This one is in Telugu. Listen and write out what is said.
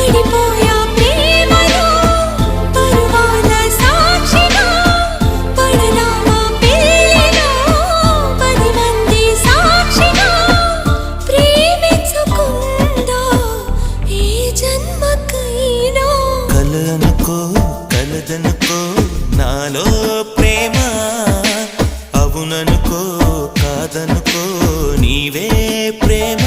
పడిపోయా ప్రేమలో పరువాల సాక్షిగా పడనామా పెళ్ళిలో 10 మంది సాక్షిగా ప్రేమించుకుందా ఈ జన్మకైనా కలనుకో కలదనుకో నాలో ప్రేమ అవుననుకో కాదనుకో నీవే ప్రేమ